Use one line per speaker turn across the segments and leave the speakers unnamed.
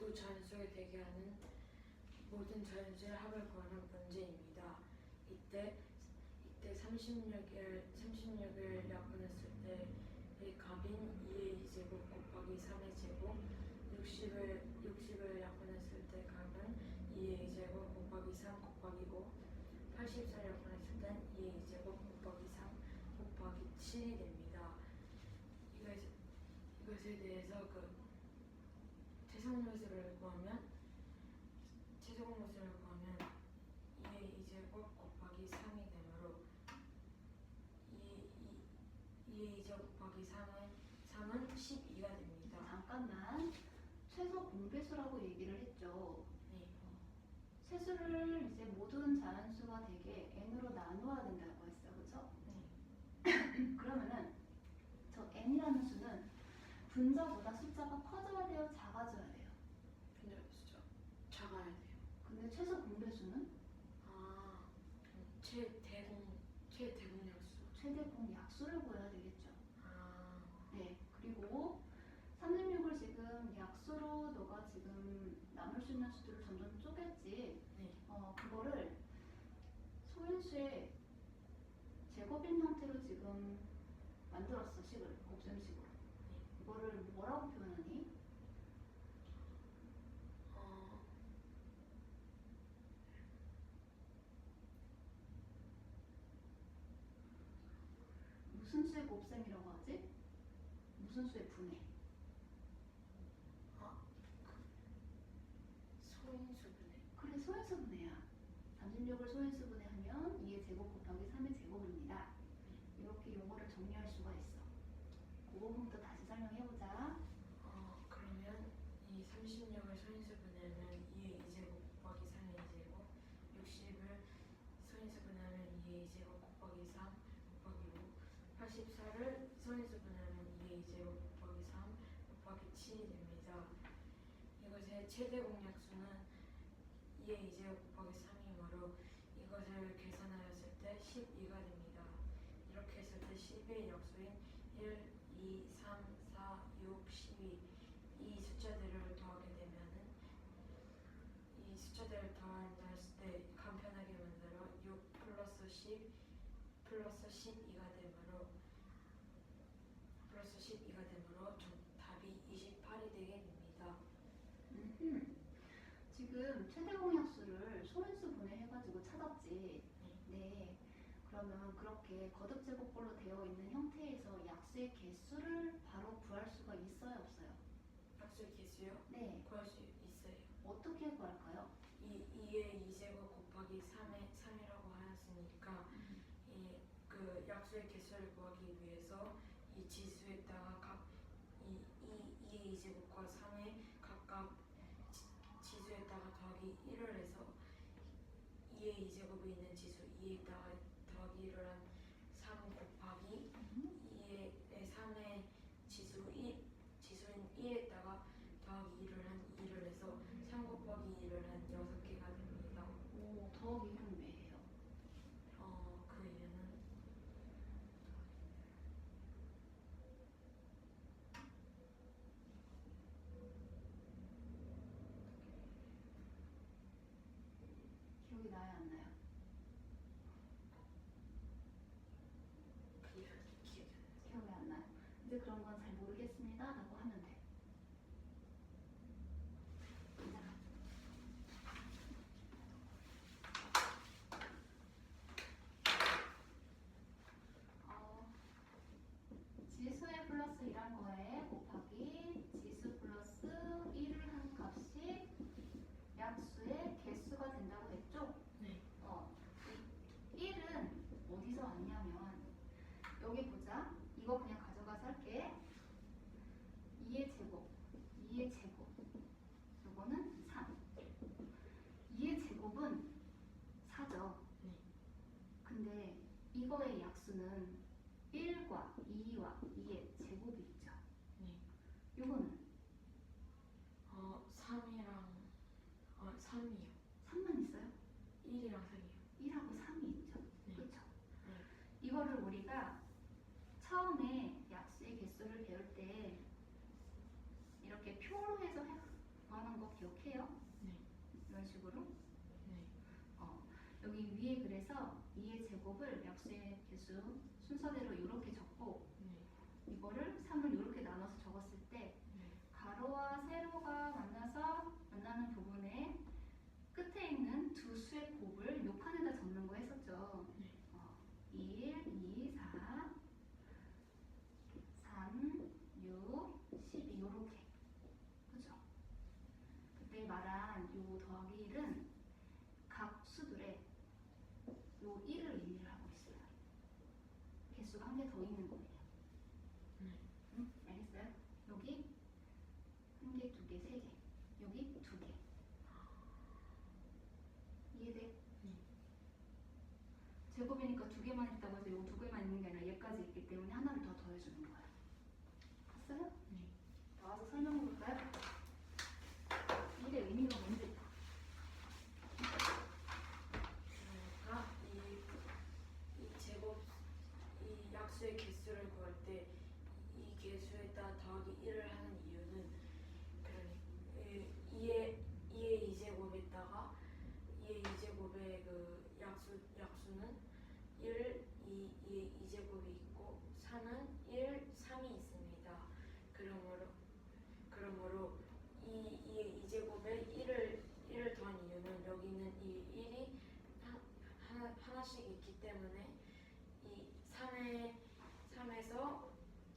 두 자연수를 되게 하는 모든 자연수의 합을 구하는 문제입니다. 이때 36을 약분했을 때 이 값인 2의 2제곱 곱하기 3의 제곱 60을 약분했을 때 값은 2의 2제곱 곱하기 3 곱하기 5 84를 약분했을 땐 2의 2제곱 곱하기 3 곱하기 7이 됩니다. 이것에 대해서 최소공모수를 구하면 2의 2제곱 곱하기 3이 되므로 2의 2제곱 곱하기 3은 12가 됩니다.
잠깐만. 최소 공배수라고 얘기를 했죠.
네.
세수를 이제 모든 자연수가 되게 n으로 나누어야 된다고 했어요. 그죠?
네.
그러면은 저 n이라는 수는 분자보다 숫자가 커져야 돼요? 작아져야 돼요?
분자수죠. 작아야 돼요.
근데 최소 공배수는?
최대공약수.
최대 공약수를 구해야 되겠죠. 네. 그리고 36을 지금 약수로 너가 지금 나눌 수 있는 수들을 점점 쪼갰지.
네.
그거를 소인수의 제곱인 형태로 지금 만들었어. 식을 곱셈식으로.
네.
이거를 뭐라고 표현하니? 무슨 수의 곱셈이라고 하지? 무슨 수의 분해?
소인수분해.
그래, 소인수 분해야. 36을 소인수 분해하면 2의 제곱 곱하기 3의 제곱입니다. 이렇게 용어를 정리할 수가 있어. 그 부분부터 다시 설명해보자.
그러면 이 36을 소인수분해하면 2의 2제곱 곱하기 3의 2제곱 60을 소인수분해하면 2의 2제곱 곱하기 3 곱하기 5 84를 소인수분해하면 2의 2제곱 곱하기 3 곱하기 7이 됩니다. 이것의 최대 공약수는 2의 2제곱 곱하기 3이므로 이것을 계산하였을 때 12가 됩니다. 이렇게 했을 때 12의 약수인 1, 2, 3, 4, 6, 12 이 숫자들을 더하게 되면은 이 숫자들을 더한다 했을 때 간편하게 만들어 6 플러스 10 플러스 12가 되므로 답이 28이 되게 됩니다.
지금 최대 공약수를 소인수 분해해가지고 찾았지.
네.
네. 그러면 그렇게 거듭 제곱꼴로 되어 있는 형태에서 약수의 개수를 바로 구할 수가 있어요, 없어요?
약수의 개수요?
네.
구할 수 있어요.
어떻게 구할까요?
2의 2제곱 곱하기 3이라고 하였으니까 그 약수의 개수를 구하기 위해서 이 지수에다가 2의 2제곱과 3의 각각 지수에다가 더하기 1을 해서 2의 2제곱이 있는 지수 2에다가 더하기 1을 한 3 곱하기 2의 3의 지수인 1에다가 더하기 1을 한 2를 해서 3 곱하기 2를 한 6개가 됩니다.
오, 더하기 1은 왜 해요?
그 이유는
기억이 나요, 안 나요?
기억이 안 나요.
기억이 안 나요. 이제 그런 건 잘 모르겠습니다 라고 하면 돼. 지수의 플러스 1한 거에 곱하기 지수 플러스 1을 한 값이 약수의 개수가 된다고 했죠?
네.
1은 어디서 왔냐면 여기 보자. 이거 그냥 가져가서 할게. 2의 제곱, 2의 제곱. 요거는 3. 2의 제곱은 4죠.
네. 근데
이거의 약수는 1과 2와 2의 제곱이 있죠.
네.
요거는
3이요.
3만 있어요?
1이랑 3이요.
1하고 3이 있죠.
네.
그렇죠?
네.
이거를 우리가 처음에 약수의 개수를 배울 때 이렇게 표로 해서 하는 거 기억 위에 그래서 2의 제곱을 약수의 개수 순서대로 이렇게 적고
네.
이거를 3을 이렇게 나눠서 적었을 때
네.
가로와 세로가 만나서 만나는 부분에 끝에 있는 두 수의 곱을 요 칸에다 적는 거 했었죠.
네.
1, 2, 4, 3, 6, 12 요렇게. 그죠? 그때 말한 요 더하기 1은 각 수들의 요 1을 의미를 하고 있어요. 개수가 한 개 더 있는 거예요.
네.
응? 알겠어요? 여기 한 개, 두 개, 세 개. 여기 두 개. 이해돼?
네.
제곱이니까 두 개만 있다고 해서 요 두 개만 있는 게 아니라 얘까지 있기 때문에 하나를 더 더해주는 거예요. 봤어요?
네.
나와서 설명해 볼까요? 1의 의미가 뭔지.
그러니까 이 제곱 이 약수의 개수를 구할 때 이 개수에다 더하기 1을 하는 이유는 그러니까 2의 2제곱에다가 2의 2제곱의 그 약수는 1, 2의 2제곱이 있고 4는 1, 3이 있습니다. 그러므로 2의 2제곱에 1을 더한 이유는 여기는 이 1이 하나씩 있기 때문에 이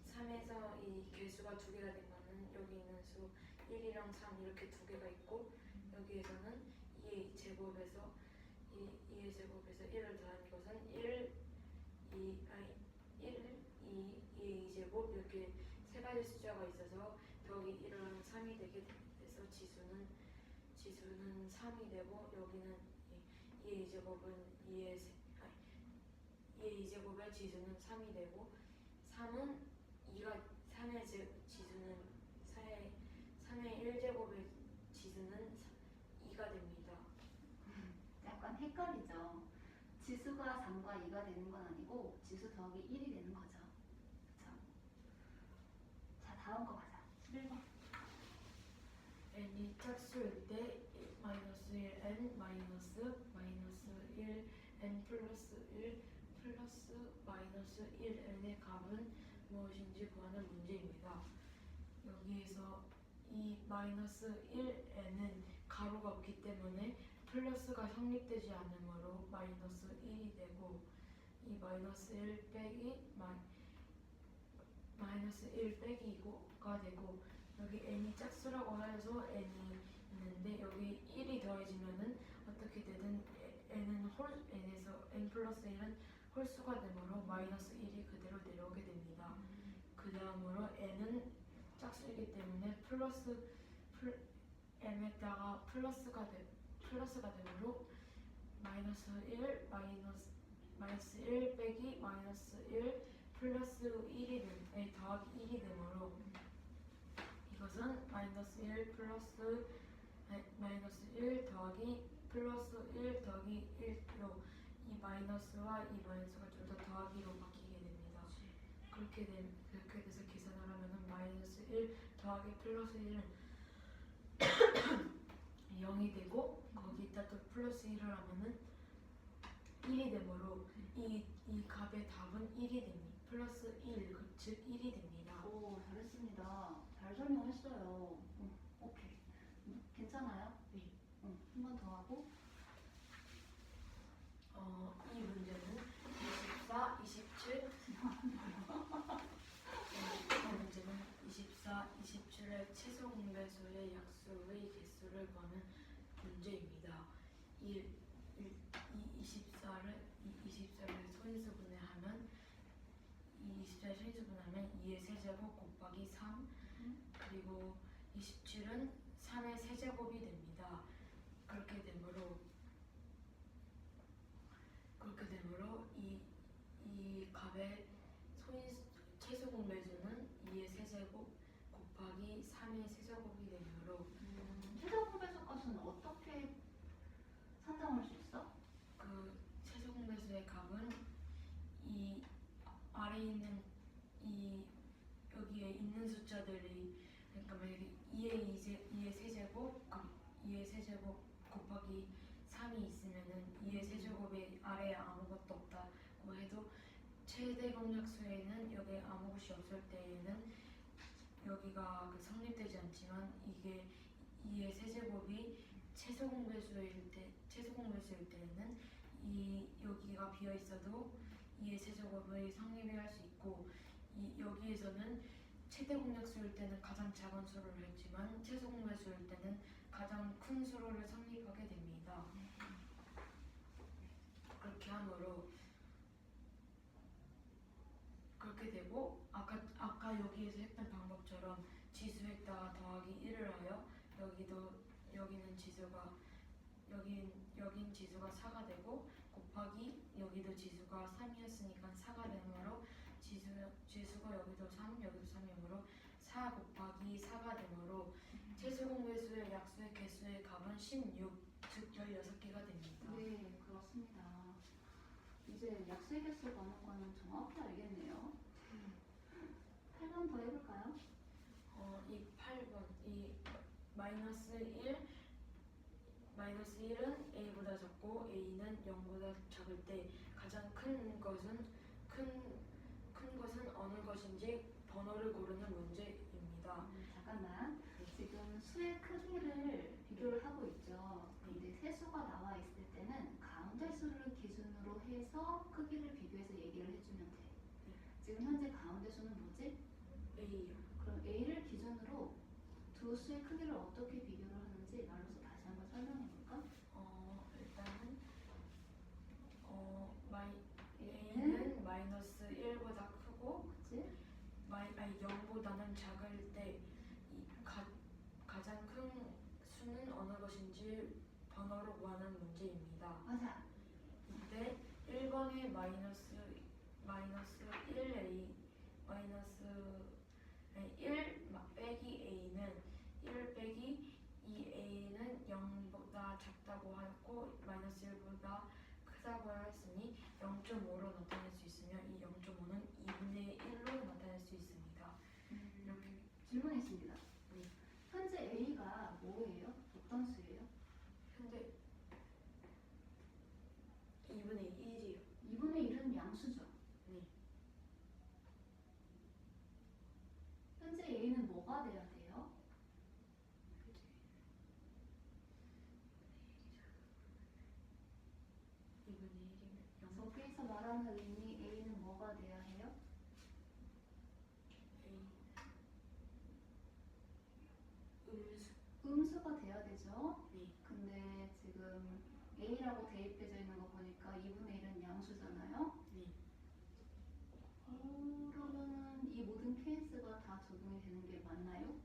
3에서 이 개수가 두 개가 된 거는 여기 있는 수 1이랑 3 이렇게 두 개가 있고 여기에서는 2의 제곱에서 2의 제곱에서 1을 더한 것은 1, 2의 2제곱 이렇게 세 가지 숫자가 있어서 더하기 1을 하면 3이 되게 돼서 지수는 3이 되고 여기는 2의 2제곱은 2의 2제곱의 지수는 3이 되고 3의 지수는 3의 1제곱의 지수는 2가 됩니다.
약간 헷갈리죠. 지수가 3과 2가 되는 건 아니고 지수 더하기 1이 되는 거죠. 그쵸? 자, 다음 거 가자. 11번.
n이 짝수일 때 마이너스 1, n 마이너스 1, n 플러스 1 플러스 마이너스 1n의 값은 무엇인지 구하는 문제입니다. 여기에서 이 마이너스 1n은 가로가 없기 때문에 플러스가 성립되지 않으므로 마이너스 1이 되고 이 마이너스 1 빼기 마이너스 1 빼기 2가 되고 여기 n이 짝수라고 하여서 n이 있는데 여기 1이 더해지면은 어떻게 되든 n에서 n 플러스 1은 홀수가 되므로 마이너스 1이 그대로 내려오게 됩니다. 그 다음으로 n은 짝수이기 때문에 n에다가 플러스가 되므로 마이너스 1 빼기 마이너스 1 플러스 1이 더하기 1이 되므로 이것은 마이너스 1 더하기 플러스 1 더하기 1로 이 마이너스와 이 마이너스가 둘 다 더하기로 바뀌게 됩니다. 그렇게 돼서 계산을 하면은 마이너스 1 더하기 플러스 1은 0이 되고 거기다 또 플러스 1을 하면은 1이 되므로 이 값의 답은 1이 됩니다. 플러스 1, 즉 1이 됩니다.
오, 잘했습니다. 잘 설명했어요. 오케이. 괜찮아요?
네.
한 번 더 하고.
이 문제는 24, 27 이 문제는 24, 27의 최소 공배수의 약수의 개수를 구하는 문제입니다. 이 24를 소인수분해하면 2의 세제곱 곱하기 3 그리고 27은 3의 세제곱이 됩니다. 그렇게 되므로 이 값의 최소 공배수는 2의 세제곱 곱하기 3의 세제곱이 되므로
최소 공배수 값은 어떻게 산정할 수 있어?
그 최소 공배수의 값은 이 아래 있는 여기에 있는 숫자들이 그러니까 만약에 2의 세제곱 곱하기 3이 있으면은 2의 세제곱의 최대 공약수에는 여기 아무 것이 없을 때에는 여기가 성립되지 않지만 이게 2의 세제곱이 최소공배수일 때에는 이 여기가 비어 있어도 2의 세제곱의 성립이 할 수 있고 여기에서는 최대 공약수일 때는 가장 작은 수를 했지만 최소 공배수일 때는 가장 큰 수를 성립하게 됩니다. 그렇게 함으로 그렇게 되고 아까 여기에서 했던 방법처럼 지수에다가 더하기 1을 하여 여기는 지수가 여긴 지수가 4가 되고 곱하기 여기도 지수가 3이었으니까 4가 되므로 지수가 여기도 3 여기도 3이므로 4 곱하기 4가 되므로 최소공배수의 약수의 개수의 값은 16, 즉 16개가 됩니다.
네, 그렇습니다. 이제 약수의 개수를 넣는 거는 정확히 알겠네요. 8번 더 해볼까요?
이 8번 이 -1은 a보다 작고 a는 0보다 작을 때 가장 큰 것은 어느 것인지 번호를 고르는 문제입니다.
잠깐만. 지금 수의 크기를 비교를 하고 있죠. 근데 세 수가 나와 있을 때는 가운데 수를 기준으로 해서 크기를 비교해서 얘기를 해주면 돼. 지금 현재 가운데 수는 뭐지?
a요.
그럼 a를 기준으로 두 수의 크기를 어떻게 비교를 하는지 말로서 다시 한번 설명해 볼까?
일단은 a는 -1보다 크고
그치?
0보다는 작을 때 가장 큰 수는 어느 것인지 번호로 구하는 문제입니다.
맞아.
이때 1번의 -1a -1 빼기 a는 1 빼기 2a는 0보다 작다고 하고 -1보다 크다고 했으니 0.5로 나타낼 수 있으며 이 0.5는 2분의 1로 나타낼 수 있습니다. 이렇게
질문 있습니다.
네.
현재 a가 뭐예요? 어떤 수예요?
현재 2분의 1이요.
2분의 1은 양수죠.
네.
현재 a는 뭐가 돼야 돼요?
2분의 1이면 0.
여기서 말하는 의미 a는 뭐가 돼야 해요? 음수가 돼야 되죠.
네.
근데 지금 a라고 대입되어 있는 거 보니까 2분의 1은 양수잖아요.
네.
그러면은 이 모든 케이스가 다 적용이 되는 게 맞나요?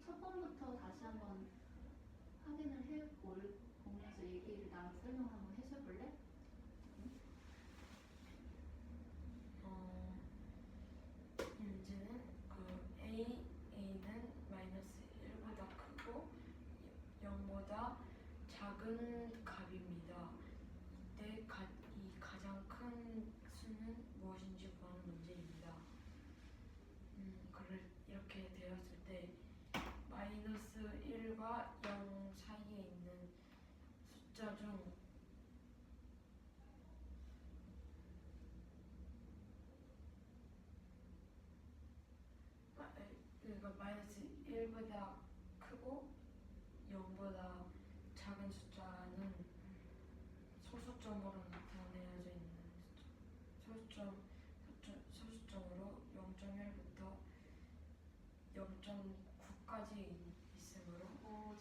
첫 번부터 다시 한번 확인을 보면서 얘기를 나랑 설명 한번 해줘볼래?
문제는 a는 -1보다 크고 0보다 작은 값입니다. 이때 이 가장 큰 수는 무엇인지 구하는 문제입니다. 이렇게 되었을 때 -1과 0 사이에 있는 숫자 중 -1보다 크고 0보다 작은 숫자는 소수점으로 나타내어져 있는 소수점으로 0.1부터 0.9까지 있으므로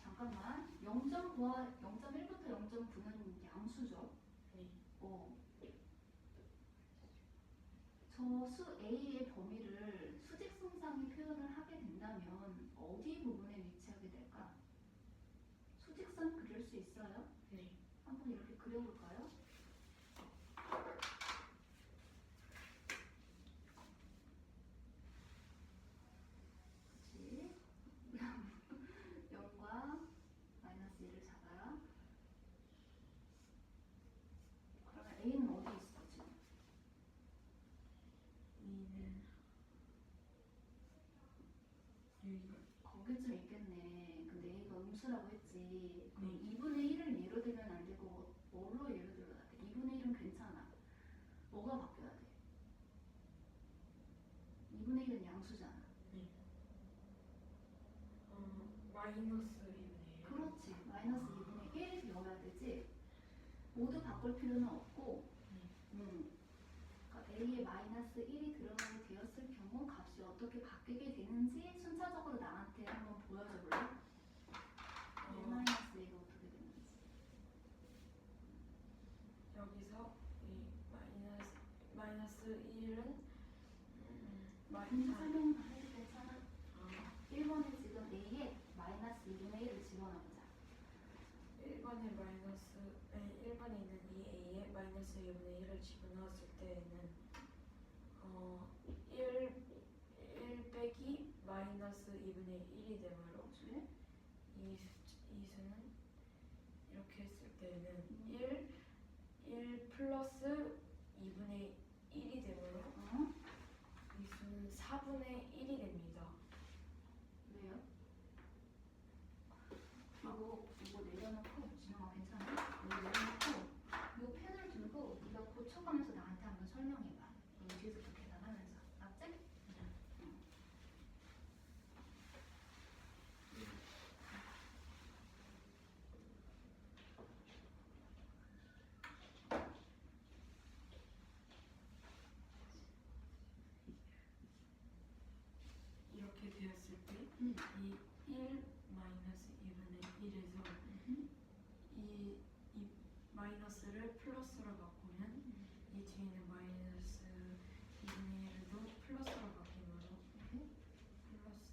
잠깐만. 0.1부터 0.9는 양수죠.
네.
저 수 a의 범위를 수직선상에 표현을 하게 된다면 어디 부분에 위치하게 될까? 수직선 그릴 수 있어요?
네.
한번 이렇게 그려볼까요? 그렇지. 0과 -1을 잡아. 그러면 a는 어디 있어 지금?
이는 여기가
거기쯤 있겠네. 근데 음수라고 했지. 그
네.
2분의 1을 예로 들면 안 되고 뭘로 예로 들어야 돼? 2분의 1은 괜찮아. 뭐가 바뀌어야 돼? 2분의 1은 양수잖아.
마이너스이네요.
그렇지. 마이너스 2분의 1이어야 되지. 모두 바꿀 필요는 없고 그러니까 a에 마이너스 1이 들어가게 되었을 경우 값이 어떻게 바뀌게 되는지 순차적으로 나한테 한번 보여줘 볼래? 1 마이너스 1이 어떻게 되는지.
여기서 이 마이너스 1은
문제 설명 다 해도 괜찮아? 1번에 지금 a에 마이너스 2분의 1을 집어넣자.
1번에 있는 이 a에 마이너스 2분의 1을 집어넣었을 때에는 1 빼기 마이너스 2분의 1이 되므로
그치?
이 수는 이렇게 했을 때는 1 플러스 2분의 1이 되므로 이 수는 4분의 1이 됩니다.
왜요? 이거 내려놓고 진영아 괜찮아? 이거 내려놓고 이 펜을 들고 네가 고쳐가면서 나한테 한번 설명해봐. 너 뒤에서 또 계산하면서. 맞지?
이렇게 되었을 때 이 1 마이너스 2분의 1에서 이 마이너스를 플러스로 바꾸면 이 뒤에 있는 마이너스 2분의 1도 플러스로 바뀌므로 플러스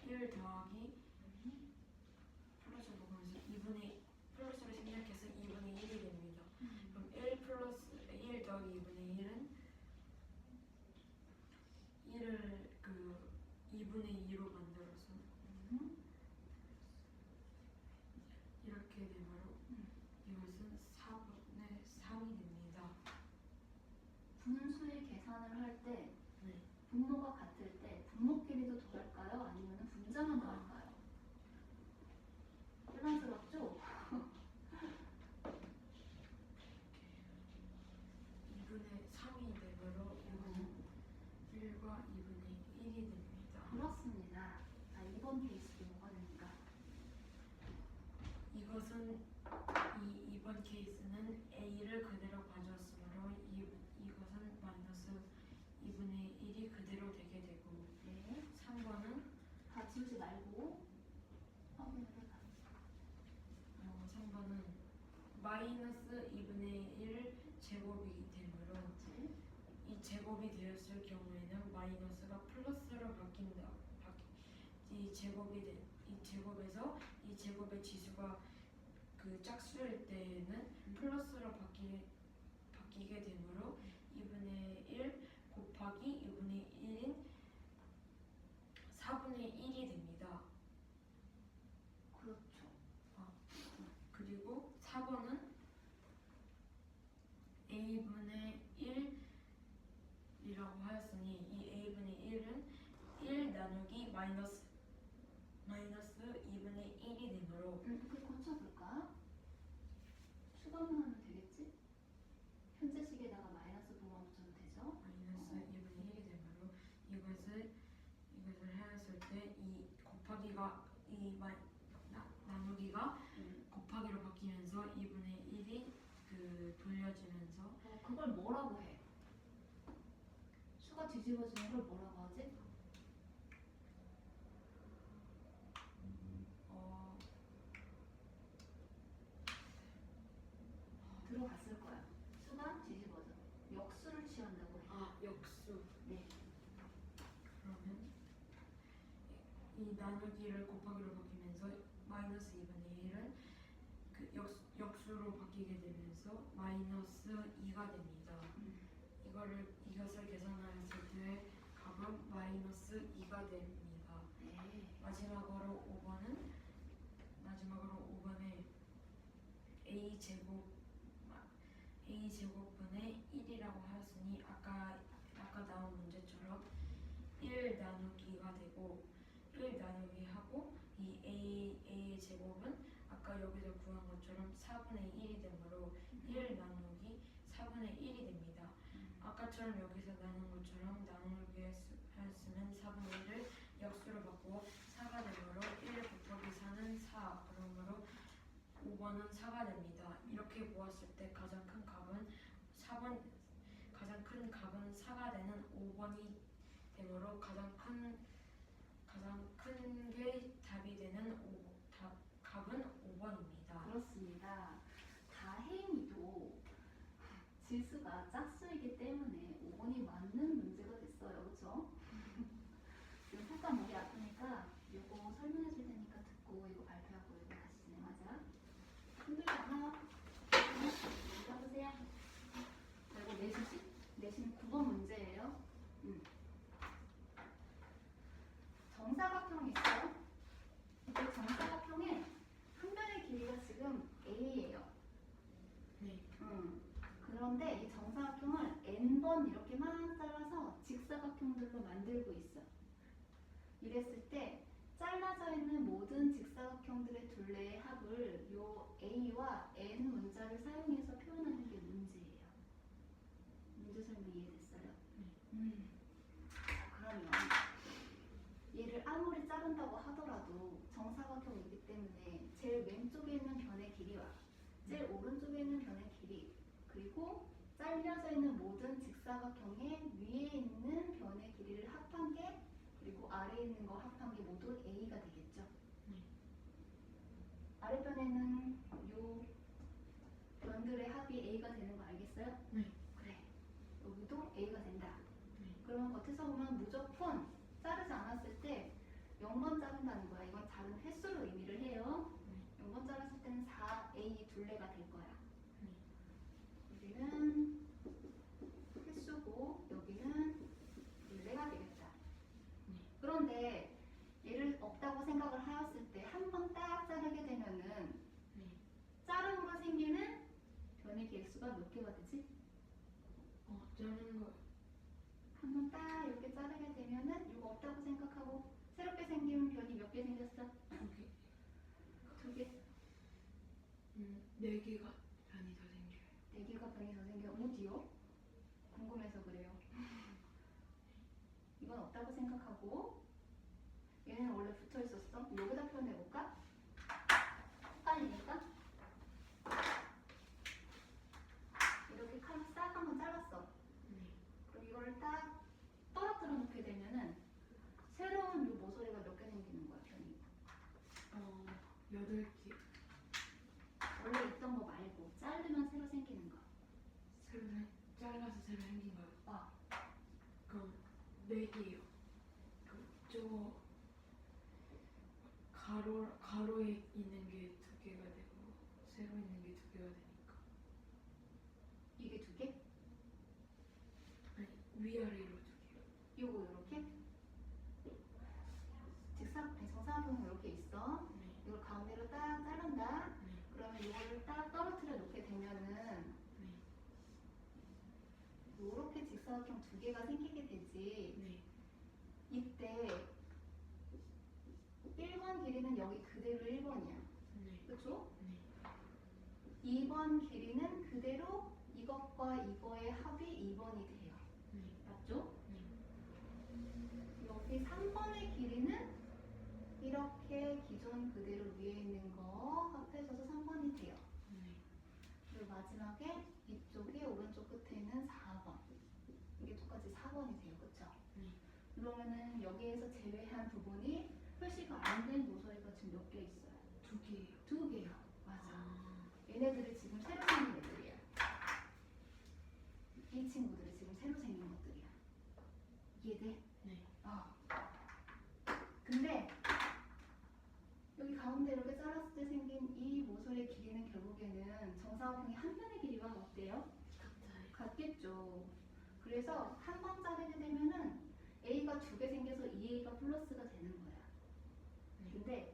1 더하기 플러스로 바꾸면서 2분의 플러스로 생략해서 2분의 1이 됩니다. 그럼 1 더하기 2분의 1은 1을 2분의 2로 만들어서 이렇게 되므로 이것은 4분의 3이 됩니다.
분수의 계산을 할 때
네.
분모가 같을 때 분모끼리도 더할까요? 아니면 분자만 더할까요? 혼란스럽죠?
2분의 3이 되므로 이것은 1과 2분의 1이 됩니다.
그렇습니다. 자, 2번 케이스도 뭐가 됩니까?
이번 케이스는 a를 그대로 가져왔으므로 이것은 마이너스 2분의 1이 그대로 되게 되고
네.
3번은
다 지우지 말고 확인을 해봐.
3번은 마이너스 2분의 1 제곱이 되므로
그치?
이 제곱이 되었을 경우에는 마이너스가 플러스로 바뀐다. 이 제곱에서 이 제곱의 지수가 짝수일 때에는 플러스로 바뀌게 되므로 2분의 1 곱하기 2분의 1인 4분의 1이 됩니다.
그렇죠.
그리고 4번은 a분의 1이라고 하였으니 이 a분의 1은 1 나누기 마이너스 2분의 1이 되므로
이렇게 고쳐볼까? 수박만 하면 되겠지? 현재식에다가 마이너스 부호만 붙여도 되죠?
마이너스 2분의 1이 되므로 이것을 하였을 때 이 곱하기가 나누기가 곱하기로 바뀌면서 2분의 1이 돌려지면서
그걸 뭐라고 해? 수가 뒤집어지는 걸 뭐라고 하지? 들어갔을 거야. 수가 뒤집어져. 역수를 취한다고 해.
역수.
네.
그러면 이 나누기를 곱하기로 바뀌면서 마이너스 2분의 1은 역수로 바뀌게 되면서 마이너스 2가 됩니다. 이것을 계산하였을 때 값은 마이너스 2가 됩니다.
네.
마지막으로 5번에 a제곱분의 1이라고 하였으니 아까 나온 문제처럼 1 나누기가 되고 1 나누기 하고 이 a의 아까 여기서 구한 것처럼 4분의 1이 되므로 1 나누기 4분의 1이 됩니다. 아까처럼 여기서 나눈 것처럼 나누기 하였으면 4분의 1을 역수로 바꾸어 4가 되므로 1 곱하기 4는 4, 그러므로 5번은 4가 됩니다. 이렇게 보았을 때 가장 큰 값은 4가 되는 5번이 되므로 가장 큰 게 답이 되는 값은 5번입니다.
그렇습니다. 다행히도 지수가 짝수이기 때문에 5번이 맞는 문제가 됐어요. 그렇죠? 지금 살짝 목이 아프니까 이거 설명해 줄 테니까 듣고 이거 발표하고 이거 다시 진행하자. 힘들지 않아요? 읽어보세요. 자, 이거 내신 9번 문제예요. 정사각형이 있어요. 이 정사각형의 한 변의 길이가 지금 A예요.
네.
그런데 이 정사각형을 n번 이렇게 막 잘라서 직사각형들로 만들고 있어. 이랬을 때 잘라져 있는 모든 직사각형들의 둘레의 합을 요 A와 N 문자를 사용해서 표현하는 게 문제예요. 문제 설명 이해됐어요? 자, 그러면 얘를 아무리 자른다고 하더라도 정사각형이기 때문에 제일 왼쪽에 있는 변의 길이와 제일 오른쪽에 있는 변의 길이, 그리고 잘려져 있는 모든 직사각형의 위에 있는 변의 길이를 합한 게, 그리고 아래에 있는 거 합한 게 모두 A가 되겠죠. 아랫변에는 요 변들의 합이 A가 되는 거 알겠어요?
네.
그래. 여기도 A가 된다.
네.
그러면 겉에서 보면 무조건 자르지 않았을 때 0번 자른다는 거야. 이건 자른 횟수로 의미를 해요. 0번 자랐을 때는 4A 둘레가 될 거야. 여기는 횟수고 여기는 둘레가 되겠다. 그런데 얘를 없다고 생각을 하였을 때 한 번 딱 자르게 되면은 자름으로 생기는 변의 개수가 몇 개가 되지?
자르는 거
한 번 딱 이렇게 자르게 되면은 이거 없다고 생각하고 새롭게 생긴 변이 몇 개 생겼어? 두 개.
4개가 변이 더 생겨요.
4개가 변이 더 생겨. 어디요? 궁금해서 그래요. 이건 없다고 생각하고 얘는 원래 붙어 있었어. 여기다 표현해 볼까? 헷갈리니까 이렇게 칼로 싹 한번 잘랐어. 그럼 이거를 딱 떨어뜨려 놓게 되면은 새로운 요 모서리가 몇 개 생기는 거야, 변이.
8개.
원래 있던 거 말고 자르면 새로 생기는 거.
잘라서 새로 생긴 거요. 그럼 4개요. 저 가로에 있는 게 2개가 되고 세로 있는 게 2개가 되니까.
이게 2개?
아니, 위아래로 2개요.
요거 요렇게? 정사각형은 이렇게 있어. 이걸 가운데로 딱 자른다. 그러면 이거를 딱 떨어뜨려 놓게 되면은 요렇게 직사각형 2개가 생기게 되지. 이때 1번 길이는 여기 그대로 1번이야. 그쵸? 2번 길이는 그대로 이것과 이거의 합이 2번이 돼요. 맞죠? 여기 3번의 길이는 이렇게 기존 그대로 위에 있는 거 합해져서 3번이 돼요. 그리고 마지막에 이쪽에 오른쪽 끝에 있는 4번. 이게 똑같이 4번이 돼요. 그쵸? 그러면은 여기에서 제외한 부분이 표시가 안 된 모서리가 지금 몇 개 있어요?
2개요.
2개요. 맞아. 얘네들이 지금 새로 생긴 애들이야. 이 친구들이 지금 새로 생긴 것들이야. 이해돼?
네.
근데 여기 가운데 이렇게 잘랐을 때 생긴 이 모서리의 길이는 결국에는 정사각형의 한 변의 길이와 어때요? 같겠죠. 그래서 한 번 자르게 되면은 A가 2개 생겨서 2A가 플러스가 되는 거야. 근데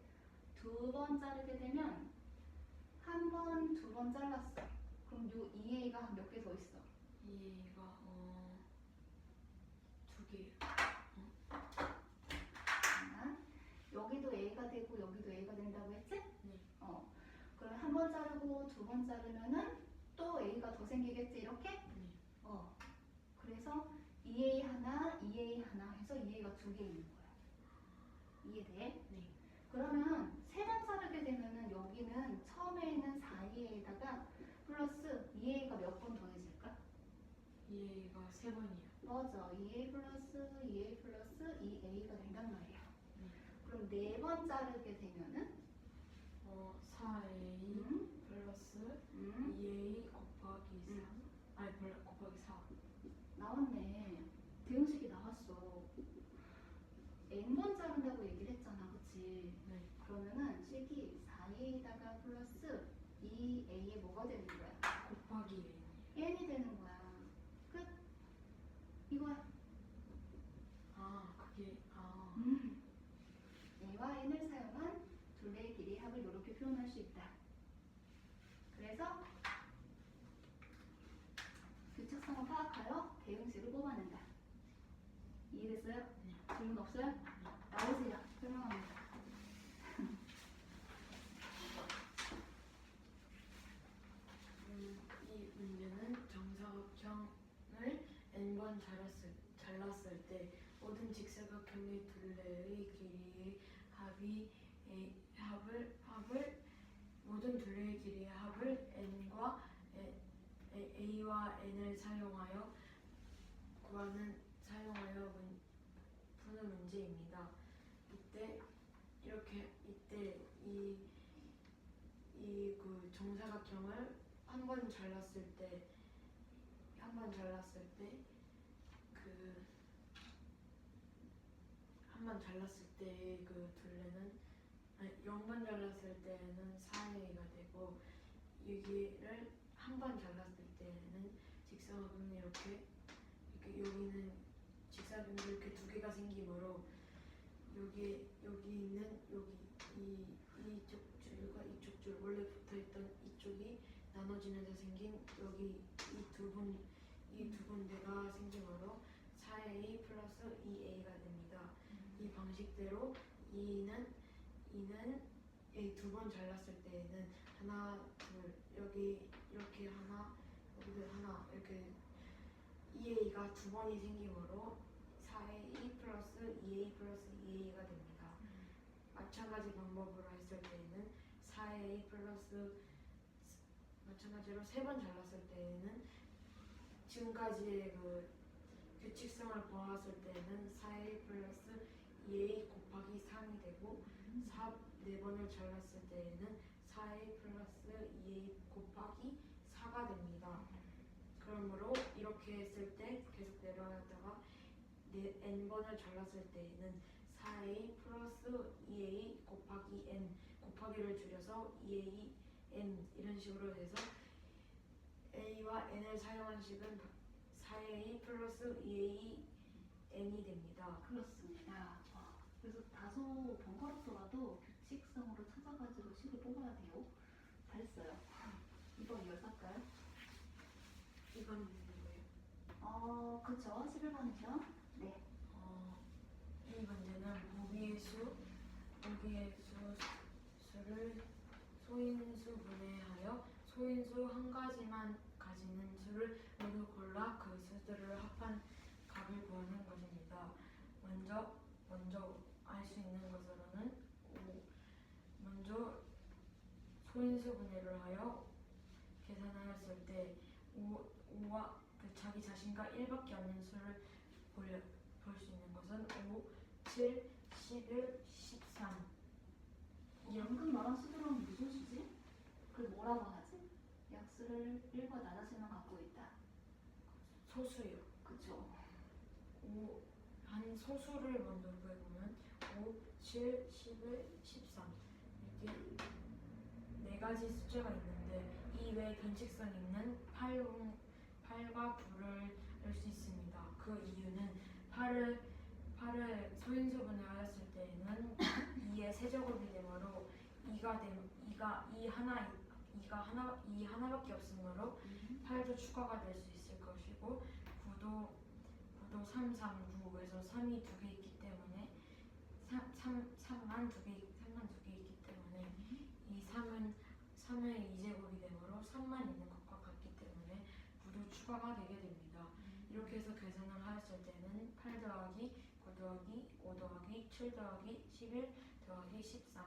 2번 자르게 되면 한 번, 2번 잘랐어. 그럼 요 2A가 몇 개 더 있어?
2가 2개요.
여기도 A가 되고 여기도 A가 된다고 했지? 번 자르고 두 번 자르면은 또 a가 더 생기겠지 이렇게?
네.
그래서 2a 하나, 2a 하나 해서 2a가 두 개 있는 거야. 이해돼?
네.
그러면 세 번 자르게 되면은 여기는 처음에 있는 4a에다가 플러스 2a가 몇 번 더해질까?
얘가 3번이요.
맞아. 2a 플러스 2a 플러스 2a가 된단 말이야.
네.
그럼 네 번 자르게 되면은
4a
음,
플러스
음,
2a 곱하기 3 아니 곱하기 4.
나왔네. 대응식이 나왔어. n번 자른다고 얘기를 했잖아. 그치?
네.
그러면은 식이 4a에다가 플러스 2a에 뭐가 되는 거야?
곱하기
n이 되는 거야. 끝. 이거야.
그게
a와 n을 사용한 둘레의 길이의 합을 이렇게 표현할 수 있다. 그래서 규칙성을 파악하여 대응식을 뽑아낸다. 이해됐어요?
네.
질문 없어요? 나오세요. 설명합니다.
이 문제는 정사각형을 n번 잘랐을 때 모든 직사각형의 둘레의 길이의 모든 둘레의 길이의 합을 n과 a와 n을 사용하여 푸는 문제입니다. 이때 그 정사각형을 한 번 잘랐을 때 그 둘레는 0번 잘랐을 때는 4a가 되고 여기를 한 번 잘랐을 때는 직사각형이 이렇게 여기는 직사각형이 이렇게 두 개가 생기므로 여기 있는 이쪽 줄과 이쪽 줄 원래 붙어있던 이쪽이 나눠지면서 생긴 여기 이 두 군데가 생기므로 4a 플러스 2a가 됩니다. 이 방식대로 2는 두 번 잘랐을 때에는 하나 둘 여기 이렇게 하나 여기도 하나 이렇게 2a가 두 번이 생기므로 4a 플러스 2a 플러스 2a가 됩니다. 마찬가지 방법으로 했을 때에는 4a 플러스 마찬가지로 세 번 잘랐을 때에는 지금까지의 그 규칙성을 보았을 때는 4a 플러스 2a 곱하기 3이 되고 네 번을 잘랐을 때에는 4a 플러스 2a 곱하기 4가 됩니다. 그러므로 이렇게 했을 때 계속 내려가다가 n번을 잘랐을 때에는 4a 플러스 2a 곱하기 n 곱하기를 줄여서 2a n 이런 식으로 돼서 a와 n을 사용한 식은 4a 플러스 2a n이 됩니다.
그렇습니다. 그래서 다소 번거롭더라도 규칙성으로 찾아가지고 식을 뽑아야 돼요. 잘했어요. 이번 열살까요?
이건 뭐예요?
그쵸. 11번이죠. 네.
이 문제는 보기의 수를 소인수 분해하여 소인수 한 가지만 가지는 수를 모두 골라 그 수들을 합한 값을 구하는 것입니다. 먼저 알 수 있는 것으로는 먼저 소인수 분해를 하여 계산하였을 때 5와 자기 자신과 1밖에 없는 수를 볼 수 있는 것은 5, 7, 11, 13.
방금 말한 수들은 무슨 수지? 그걸 뭐라고 하지? 약수를 1과 나자수만 갖고 있다.
소수요.
그쵸.
한 소수를 먼저 구해보면 5, 7, 11, 13 이렇게 네 가지 숫자가 있는데 이 외에 변칙성 있는 8과 9를 낼 수 있습니다. 그 이유는 8을 소인수분해 하였을 때에는 2의 세제곱이 되므로 2 하나밖에 없으므로 8도 추가가 될 수 있을 것이고 9도 3, 3, 9에서 3이 두 개 있기 때문에 3만 두 개 있기 때문에 이 3은 3의 2제곱이 되므로 3만 있는 것과 같기 때문에 모두 추가가 되게 됩니다. 이렇게 해서 계산을 하였을 때는 8 더하기 9 더하기 5 더하기 7 더하기 11 더하기 13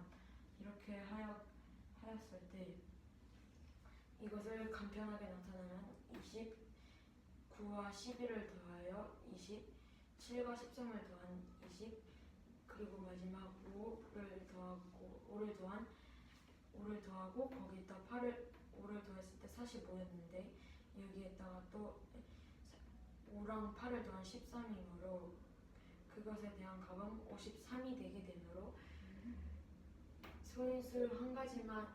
이렇게 하였을 때 이것을 간편하게 나타내면 29와 11을 더하여 20, 7과 13을 더한 20, 그리고 마지막 5를 더하고 거기에다 5를 더했을 때 45였는데 여기에다가 또 5랑 8을 더한 13이므로 그것에 대한 값은 53이 되게 되므로 소인수를 한 가지만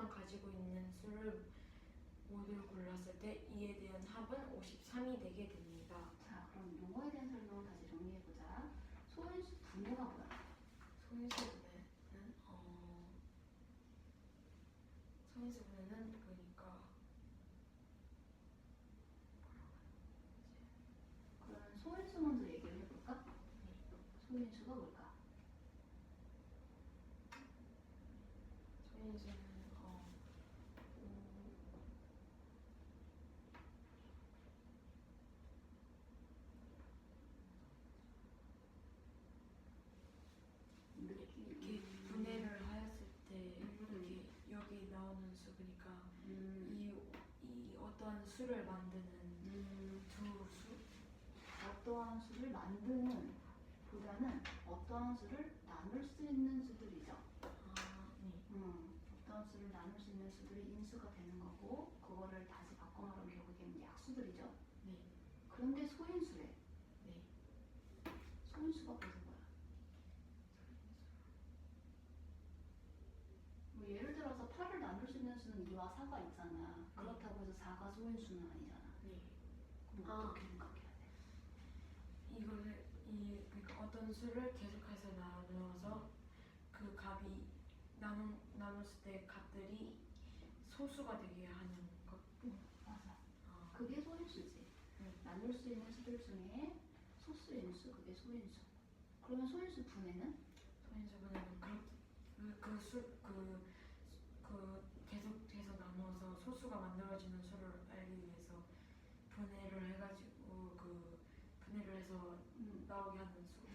가지고 있는 수를 모두 골랐을 때 이에 대한 합은 53이 되게 됩니다.
자, 그럼 용어에 대한 설명을 다시 정리해보자. 소인수 분모가 뭐야?
소인수 분해는 그러니까
그러면 소인수 먼저 얘기를 해볼까? 소인수가 뭘까?
소인수는 이렇게 분해를 하였을 때 이렇게 여기 나오는 수 그러니까 이 어떠한 수를 만드는 두 수?
어떠한 수를 만드는 보다는 어떠한 수를 나눌 수 있는 수들이죠. 어떠한 수를 나눌 수 있는 수들이 인수가 되는 거고 그거를 다시 바꿔 말하면 결국에는 약수들이죠.
네.
그런데 소인수래.
네.
소인수가 무슨 거야? 뭐 예를 들어서 8을 나눌 수 있는 수는 2와 4가 있잖아. 그렇다고 해서 4가 소인수는 아니잖아.
네.
그럼 어떻게 생각해야 돼?
이거를 그러니까 어떤 수를 계속해서 나누어서 그 값이 나눴을 때 값들이 소수가 되게 하는 것.
맞아. 그게 소인수지. 나눌 수 있는 수들 중에 소수인수, 그게 소인수. 그러면 소인수 분해는?
소인수 분해는 계속해서 나누어서 소수가 만들어지는 수를 알기 위해서 분해를 해가지고 분해를 해서 나오게 하는 수,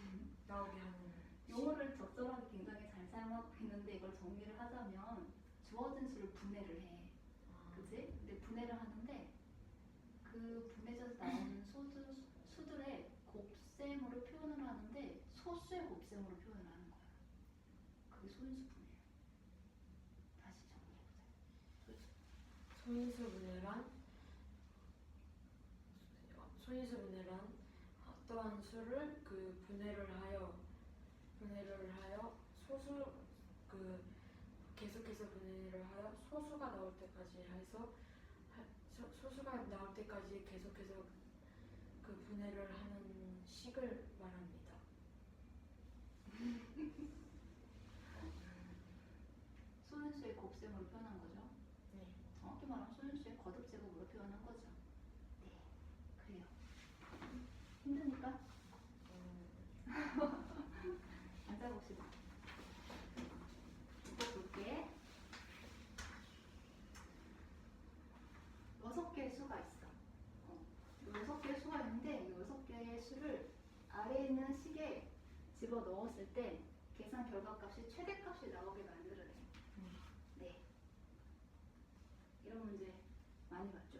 나오게 하는
용어를 적절하게 굉장히 잘 사용하고 있는데 이걸 정리를 하자면 주어진 수를 분해를 해. 그치? 근데 분해를 하는데 그 분해져서 나오는 수들의 곱셈으로 표현을 하는데 소수의 곱셈으로 표현을 하는 거야. 그게 소인수 분해야. 다시 정리해보자.
소인수 분해란 어떠한 수를 분해를 하여 계속해서 분해를 하여 소수가 나올 때까지 계속해서 그 분해를 하는 식을 말합니다.
소인수의 곱셈으로 표현한 거죠.
네.
정확히 말하면 소인수의 거듭 제곱으로 표현한 거죠. 네, 그래요. 힘드니까 앉아봅시다. 볼게. 6개의 수가 있어. 6개의 수가 있는데 이 6개의 수를 아래에 있는 식에 집어 넣었을 때 계산 결과값이 최대값이 나오게 만들어내. 네. 이런 문제 많이 봤죠?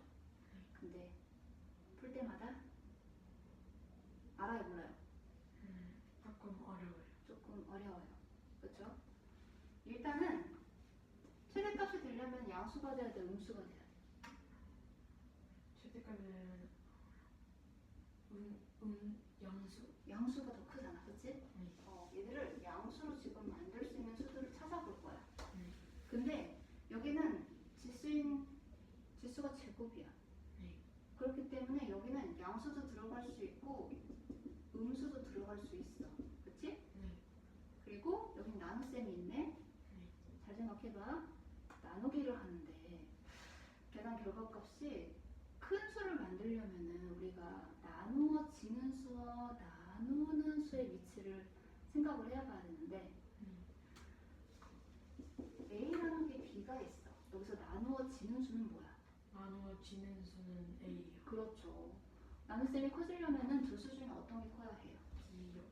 근데 풀 때마다 알아요, 몰라요?
조금 어려워요.
조금 어려워요. 그렇죠? 일단은 최대값이 되려면 양수가 돼야 돼, 음수가 돼야 돼?
최대값은 양수?
양수가 더 크잖아, 그치?
네.
얘들을 양수로 지금 만들 수 있는 수들을 찾아볼 거야.
네.
근데 여기는 지수가 제곱이야.
네.
그렇기 때문에 여기는 양수도 들어갈 수 있고 음수도 들어갈 수 있어. 그치?
네.
그리고 여기 나눗셈이 있네. 잘 생각해봐. 나누기를 하는데 계산 결과값이 큰 수를 만들려면은 우리가 나누어지는 수와 나누는 수의 위치를 생각을 해봐야 되는데
나누어지는 수는 A요.
그렇죠. 나눗셈이 커지려면은 두 수 중에 어떤 게 커야 해요?
B요.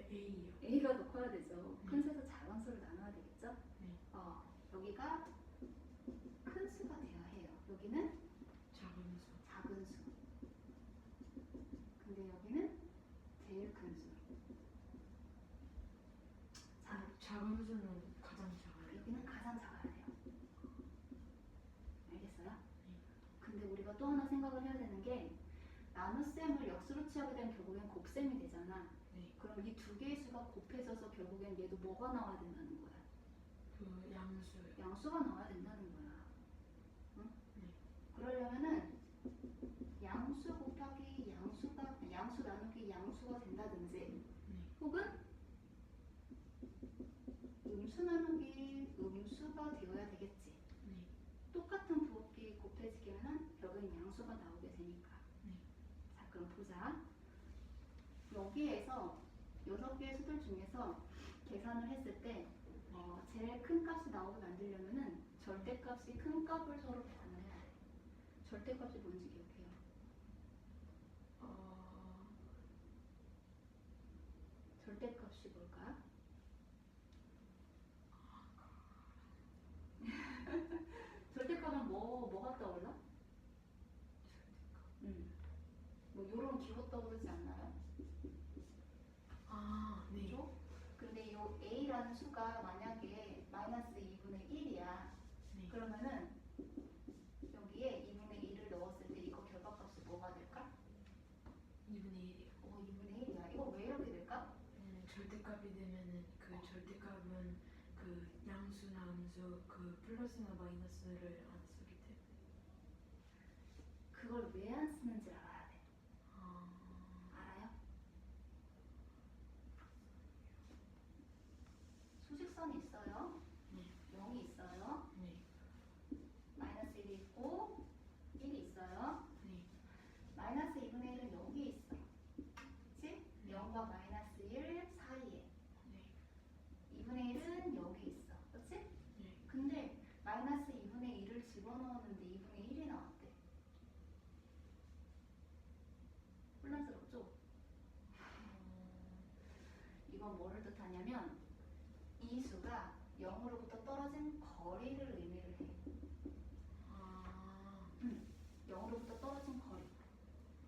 A요.
A가 더 커야 되죠. 큰
네.
수에서 작은 수를 나눠야 되겠죠?
네.
여기가 큰 수가 돼야 해요. 여기는
작은 수.
작은 수. 근데 여기는 제일 큰 수. 자,
작은 수는 가장 작아요.
여기는 가장 작아야 돼요. 알겠어요? 근데 우리가 또 하나 생각을 해야 되는 게 나눗셈을 역수로 취하게 되면 결국엔 곱셈이 되잖아.
네.
그럼 이 두 개의 수가 곱해져서 결국엔 얘도 뭐가 나와야 된다는 거야?
그 양수요.
양수가 나와야 된다는 거야. 응?
네.
그러려면은 양수 곱하기 양수 나누기 양수가 된다든지
네.
혹은 음수 나누기 음수가 되어야 되겠지.
네.
똑같은 부호끼리 곱해지기면은 결국엔 양수가 나오게 되니까.
네.
자, 그럼 보자. 여기에서 6개의 수들 중에서 계산을 했을 때 제일 큰 값이 나오게 만들려면은 절대값이 큰 값을 서로 계산을 해야 돼. 절대값이 뭔지 기억해요. 절대값이 뭘까? 절대값은 뭐가 떠올라? 뭐 요런 기호 떠오르지 않나요?
네.
그죠? 근데 요 a라는 수가 만약에 마이너스 2분의 1이야.
네.
그러면은 여기에 2분의 1을 넣었을 때 이거 결과값이 뭐가 될까?
2분의 1이요.
2분의 1이야. 이거 왜 이렇게 될까?
절대값이 되면은 그 절대값은 그 양수나 음수 그 플러스나 마이너스를 안 쓰기 때문에.
그걸 왜 안 쓰는지 알아야 돼.
아.
알아요? 수직선이 있어요.
네.
0이 있어요.
네.
마이너스 1이 있고 1이 있어요.
네.
마이너스 2분의 1은 여기 있어. 그치? 0과 마이너스 1 사이에.
네.
2분의 1은 여기 있어. 그치?
네.
근데 마이너스 2분의 1을 집어넣었는데 2분의 1이 나왔대. 혼란스럽죠? 이건 뭐를 뜻하냐면 이 수가 0으로부터 떨어진 거리를 의미를 해. 0으로부터 떨어진 거리.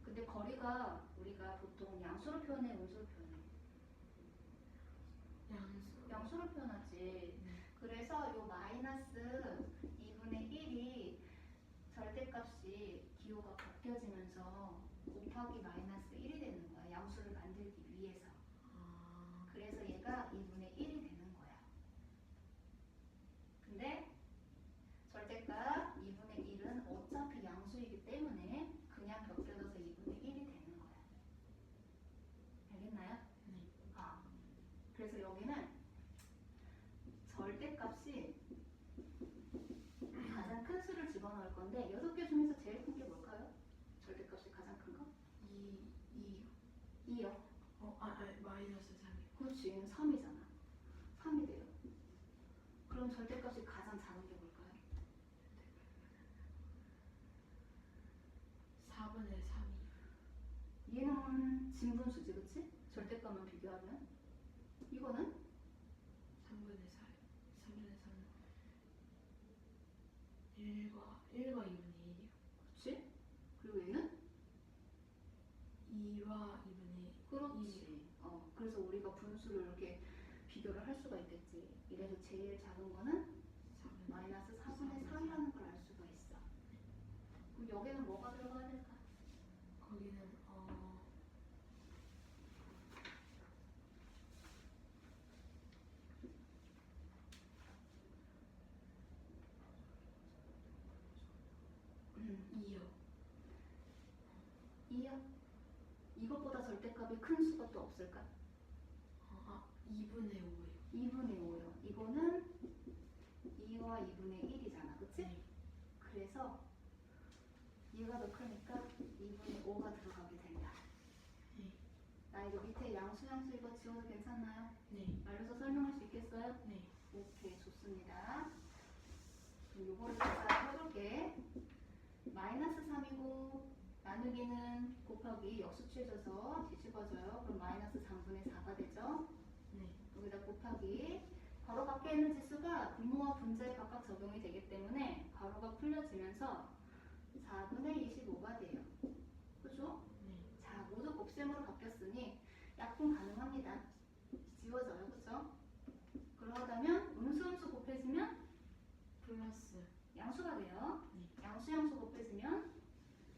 근데 거리가 우리가 보통 양수로 표현해, 음수로 표현해?
양수.
양수로 표현하지. 그래서 요 마이너스 2분의 1이 절대값이 기호가 바뀌어지면서 곱하기 마이너스 1이 되는 거야. 양수를 만들기 위해서. 그래서 얘가 2분의 1이 되는 거야. 근데 절대값 2분의 1은 어차피 양수이기 때문에 그냥 겹쳐져서 2분의 1이 되는 거야. 알겠나요?
네.
그래서 여기는 절대값이 가장 큰 수를 집어넣을 건데 6개 중에서 제일 큰 게 뭘까요? 절대값이 가장 큰 거? 2요.
마이너스 3이요.
그렇지. 3이잖아. 3이 돼요. 그럼 절대값이 가장 작은 게 뭘까요?
4분의 3이요.
얘는 진분수지, 그치? 절대값만 비교하면. 이거는
3분의 4요. 3분의 3은 1과 2분의 1이요.
그치? 그리고 얘는
2와 2분의 1.
그렇지. 그래서 우리가 분수를 이렇게 비교를 할 수가 있겠지. 이래서 제일 작은 거는 마이너스 4분의 3이라는 걸 알 수가 있어. 그럼 여기는 뭐가 들어가야 될까?
거기는 2요.
2요? 이것보다 절대값이 큰 수가 또 없을까?
2분의 5요.
2분의 5요. 이거는 2와 2분의 1이잖아. 그치?
네.
그래서 얘가 더 크니까 2분의 5가 들어가게 된다.
네.
나 이거 밑에 양수 이거 지워도 괜찮나요?
네.
말로서 설명할 수 있겠어요?
네.
오케이, 좋습니다. 그럼 요거를 제가 해볼게. 마이너스 3이고 나누기는 곱하기 역수치해줘서 뒤집어져요. 그럼 마이너스 3분의 4가 되죠.
네.
여기다 곱하기 괄호 밖에 있는 지수가 분모와 분자에 각각 적용이 되기 때문에 괄호가 풀려지면서 4분의 25가 돼요. 그죠?
네.
자, 모두 곱셈으로 바뀌었으니 약분 가능합니다. 지워져요. 그죠? 그러다면 음수 곱해지면
플러스
양수가 돼요.
네.
양수 곱해지면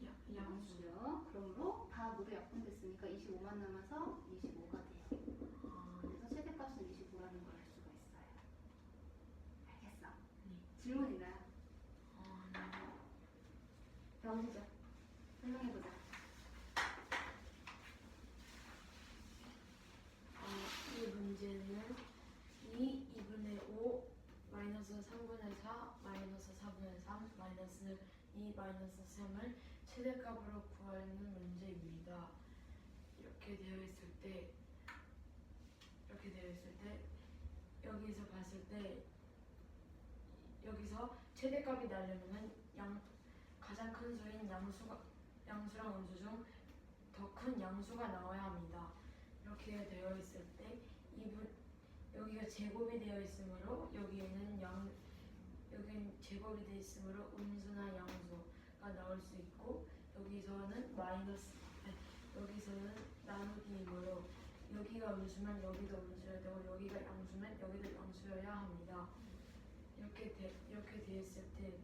양수.
양수요. 그러므로 다 모두 약분됐으니까 25만 남아서 25가 돼요.
아,
그래서 최대값은 25라는 걸 알 수가 있어요. 알겠어?
네.
질문 있나요?
네.
배워보자. 설명해보자.
이 문제는 2분의 5 마이너스 3분의 4 마이너스 4분의 3 마이너스 2 마이너스 3을 최대값으로 구하는 문제입니다. 이렇게 되어 있을 때 여기서 봤을 때 여기서 최대값이 나려면 가장 큰 수인 양수랑 음수 중 더 큰 양수가 나와야 합니다. 이렇게 되어 있을 때 여기가 제곱이 되어 있으므로 여기는 제곱이 되어 있으므로 음수나 양수가 나올 수 있고 여기서는 여기서는 나누기이므로 여기가 음수면 여기도 음수여야 되고 여기가 양수면 여기도 양수여야 합니다. 이렇게 돼 있을 때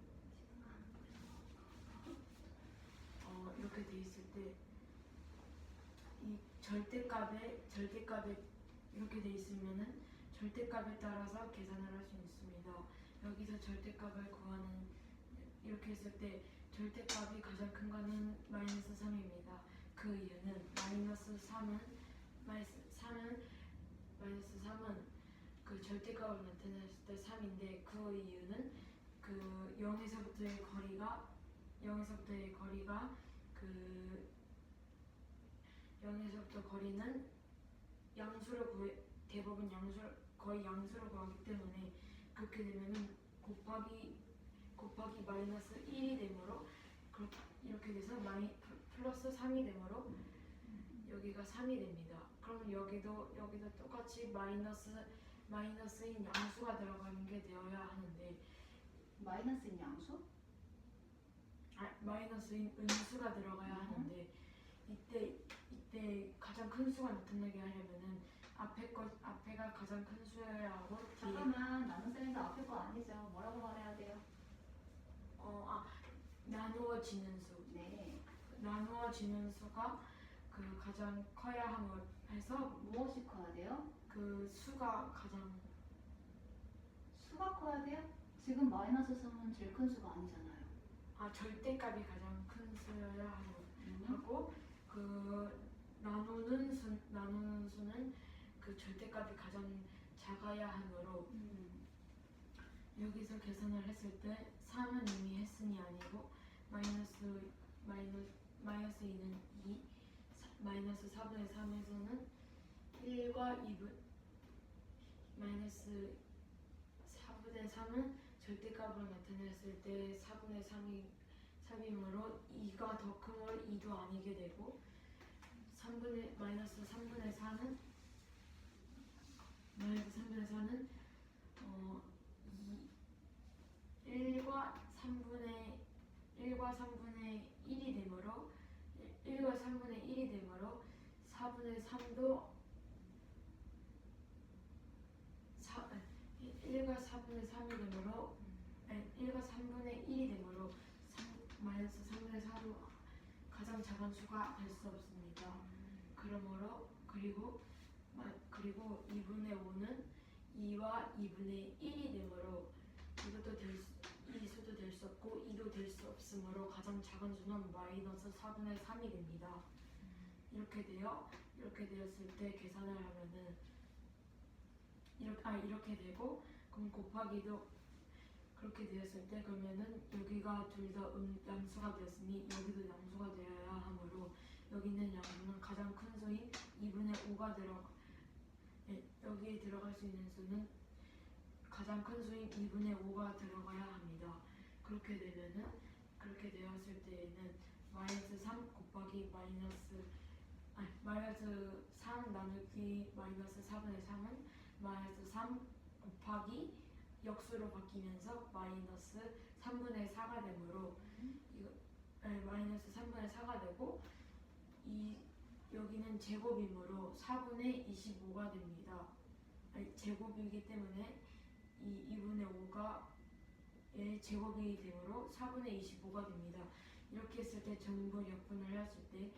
이렇게 돼 있을 때 이 절대값에 이렇게 돼 있으면은 절대값에 따라서 계산을 할 수 있습니다. 여기서 절대값을 구하는 이렇게 했을 때 절대값이 가장 큰 거는 마이너스 3입니다. 그 이유는 마이너스 3은 그 절대값을 나타냈을 때 3인데 그 이유는 그 0에서부터의 거리가 그 0에서부터 거리는 대부분 거의 양수로 구하기 때문에 그렇게 되면은 곱하기 마이너스 1이 되므로 이렇게 돼서 플러스 3이 되므로 여기가 3이 됩니다. 그럼 여기도 똑같이 마이너스인 양수가 들어가는 게 되어야 하는데
마이너스인 양수?
마이너스인 음수가 들어가야 하는데 이때 가장 큰 수가 나타나게 하려면은 앞에가 가장 큰 수여야 하고
잠깐만, 나눗셈인데 앞에 거 아니죠. 뭐라고 말해야 돼요?
나누어지는 수.
네.
나누어지는 수가 그 가장 커야 함을 해서
무엇이 커야 돼요?
그 수가 가장
수가 커야 돼요? 지금 마이너스 3은 제일 큰 수가 아니잖아요.
절대값이 가장 큰 수여야 하고 그 나누는 수는 그 절대값이 가장 작아야 하므로 여기서 계산을 했을 때 3은 이미 했으니 아니고 마이너스 2는 2 마이너스 4분의 3에서는 1과 2분 마이너스 4분의 3은 절대값으로 나타냈을 때 4분의 3이므로 2가 더 크므로 2도 아니게 되고 마이너스 3분의 4는 1과 3분의 1이 되므로 4분의 3도 1과 4분의 3이 되므로 1과 3분의 1이 되므로 마이너스 3분의 4도 가장 작은 수가 될 수 없습니다. 그러므로 그리고 2분의 5는 2와 2분의 1이 되므로 이 수도 될 수 없고 2도 될 수 없으므로 가장 작은 수는 마이너스 4분의 3이 됩니다. 이렇게 되었을 때 계산을 하면은 이렇게 되고 그럼 곱하기도 그렇게 되었을 때 그러면은 여기가 둘 다 양수가 되었으니 여기도 양수가 되어야 하므로 여기는 양수는 가장 큰 수인 2분의 5가 여기에 들어갈 수 있는 수는 가장 큰 수인 2분의 5가 들어가야 합니다. 그렇게 되면은 그렇게 되었을 때에는 마이너스 3 곱하기 마이너스 3 나누기 마이너스 4분의 3은 마이너스 3 곱하기 역수로 바뀌면서 마이너스 3분의 4가 되므로 마이너스 3분의 4가 되고 여기는 제곱이므로 4분의 25가 됩니다. 제곱이기 때문에 2분의 5가 제곱이 되므로 4분의 25가 됩니다. 이렇게 했을 때 전부 약분을 했을 때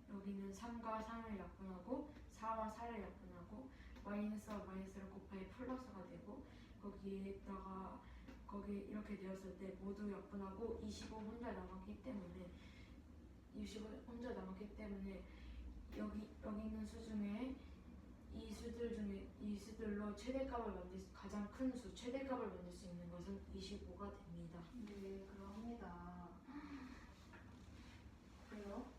여기는 3과 3을 약분하고 4와 4를 약분하고 마이너스와 마이너스를 곱하기 플러스가 되고 거기에다가 이렇게 되었을 때 모두 약분하고 25 혼자 남았기 때문에 여기 있는 수 중에 이 수들로 가장 큰 수 최대값을 만들 수 있는 것은 25가 됩니다.
네, 그럽니다. 그래요?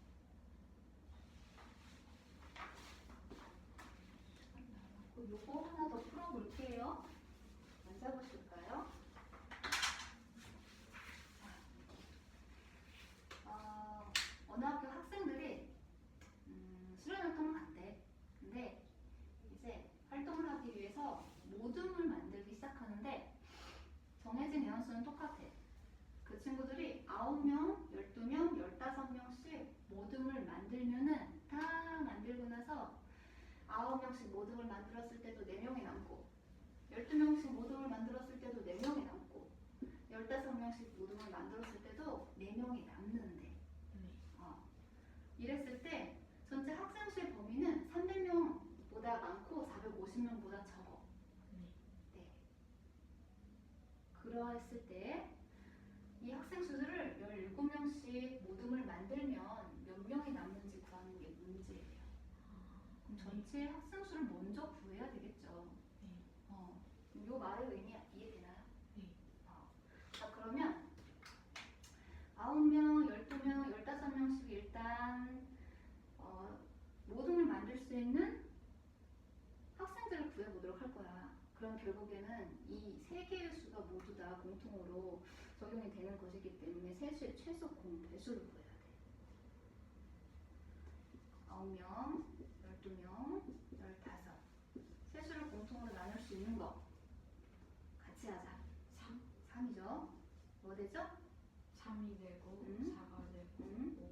요거 하나 더 풀어볼게요. 앉아보실까요? 어느 학교 학생들이 수련활동을 갔대. 근데 이제 활동을 하기 위해서 모둠을 만들기 시작하는데 정해진 인원수는 똑같아. 그 친구들이 9명, 12명, 15명씩 모둠을 만들면은 다 만들고 나서 9명씩 모둠을 만들었을 때도 4명이 남고 12명씩 모둠을 만들었을 때도 4명이 남고 15명씩 모둠을 만들었을 때도 4명이 남는데 이랬을 때 전체 학생 수의 범위는 300명보다 많고 450명보다 적어. 네. 그러했을 때 이 학생 수들을 17명씩 모둠을 만들면 몇 명이 남는지 구하는 게 문제예요. 그럼 전체 학생 수를 먼저 구해야 되겠죠. 이 말의 의미 이해되나요?
네.
자, 그러면 9명, 12명, 15명씩 일단 모둠을 만들 수 있는 학생들을 구해보도록 할 거야. 그럼 결국에는 이 세 개의 수가 모두 다 공통으로 적용이 되는 것이기 때문에 세수의 최소 공배수를 구해야 돼. 9명, 12명, 15. 세수를 공통으로 나눌 수 있는 거 같이 하자. 3이죠. 뭐 되죠?
3이 되고 4가 되고 5가 돼요.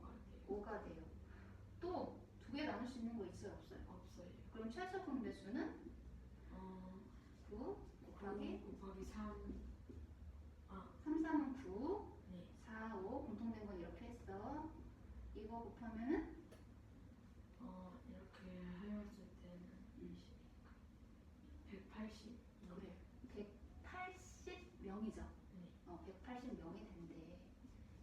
5가 돼요. 또 두 개 나눌 수 있는 거 있어요? 없어요?
없어요.
그럼 최소 공배수는 9 곱하기
3
3, 3은 9,
네.
4, 5 공통된 건 이렇게 했어. 이거 곱하면은
이렇게 하였을 때는 180
그래 180명이죠.
네.
180명이 된대.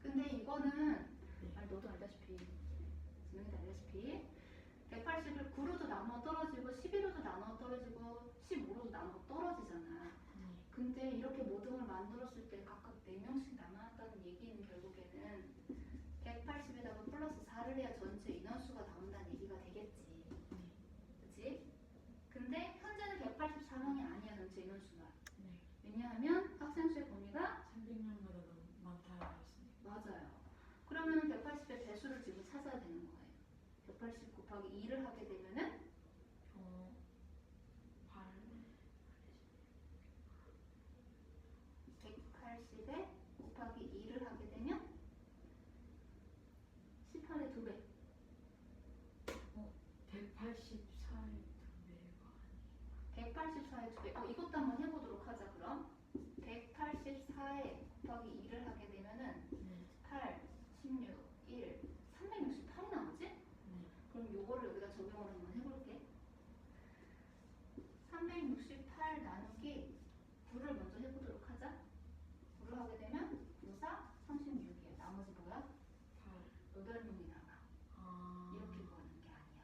근데 이거는
네.
너도 알다시피 진영이도 알다시피 180을 9로도 나눠 떨어지고 11로도 나눠 떨어지고 15로도 나눠 떨어지잖아. 근데 이렇게 모둠을 만들었을 때 각각 4명씩 남았다는 얘기는 결국에는 180에다가 플러스 4를 해야 전체 인원수가 나온다는 얘기가 되겠지. 그치? 근데 현재는 184명이 아니야, 전체 인원수가. 왜냐하면 학생 수의 범위가
300명보다 너무 많다 했으니까.
맞아요. 그러면 180의 배수를 지금 찾아야 되는 거예요. 180 곱하기 2를 하게 되면은 180에 곱하기 2를 하게 되면 18의 2배.
184의 2배가
184의 2배. 이것도 한번 해보도록 하자, 그럼. 184에 곱하기 2를 하게 되면은 8, 16, 1, 368이 나오지? 그럼 요거를 여기다 적용을 한번 해볼게. 368 나누기 9를 먼저 해보도록 하자. 9를 하게 되면 9, 4, 36이야. 나머지 뭐야? 8명이 나와. 이렇게 구하는 게 아니야.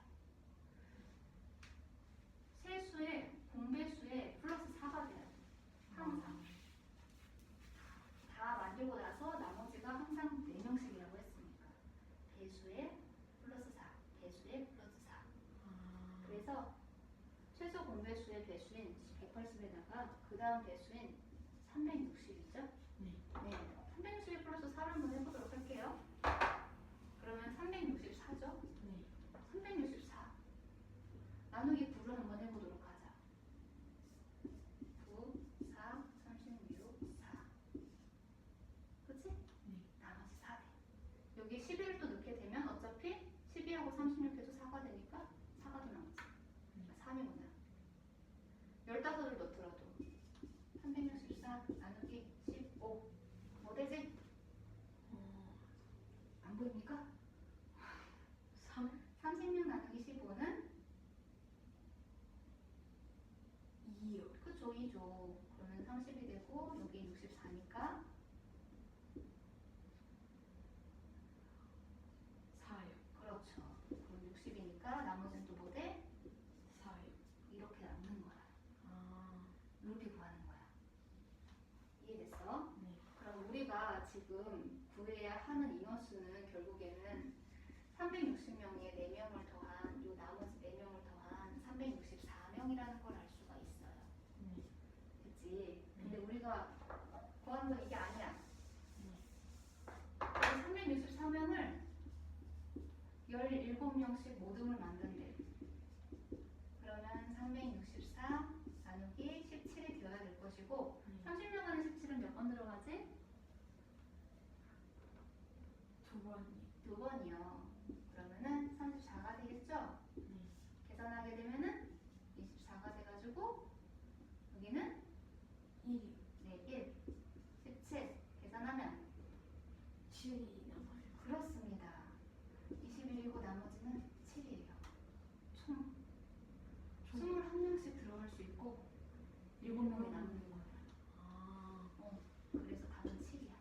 세수의 공배수에 플러스 4가 돼야 돼. 항상. 다 만들고 나서 나머지가 항상 4명씩이라고 했으니까. 배수에 플러스 4, 배수에 플러스 4. 그래서 최소 공배수의 배수인 180에다가 그 다음 배수인 360이죠? 네. 362 플러스 4를 한번 해보도록 할게요. 그러면 364죠?
네.
364 나누기 9를 한번 해보도록 하자. 9, 4, 36, 4 그치?
네.
나머지 4대 여기 11을 또 넣게 되면 어차피 12하고 36해도 4가 되니까 4가 더 남지. 3이구나. 15을 넣더라도 364 나누기 15 뭐 되지? 안 보입니까?
3,
36 나누기 15는
2요.
그쵸 2죠. 그러면 30이 되고 여기 64니까
4요.
그렇죠. 그럼 60이니까 나머지는 또 뭐 돼?
4요.
이렇게 남는 거야.
아,
이렇게 구하는 거야. 이해됐어?
네.
그럼 우리가 지금 구해야 하는 인원수는 결국에는 360명에 4명을 더한 요 나머지 4명을 더한 364명이라는 걸 알 수가 있어요.
네.
그치? 근데 우리가 구하는 건 이게 아니야.
네.
363명을 17명씩 모둠을 만든대. 그러면 364 나누기 17이 되어야 될 것이고 30명 안에 17은 몇 번 들어가지?
2번이.
2번이요. 그러면은 34가 되겠죠?
네.
계산하게 되면은 24가 돼가지고 여기는
1이요.
네, 1, 17 계산하면
7이 남아요.
그렇습니다. 21이고 나머지는 7이에요. 총 21명씩 들어갈 수 있고 7명이 남는 거야.
아,
그래서 답은 7이야.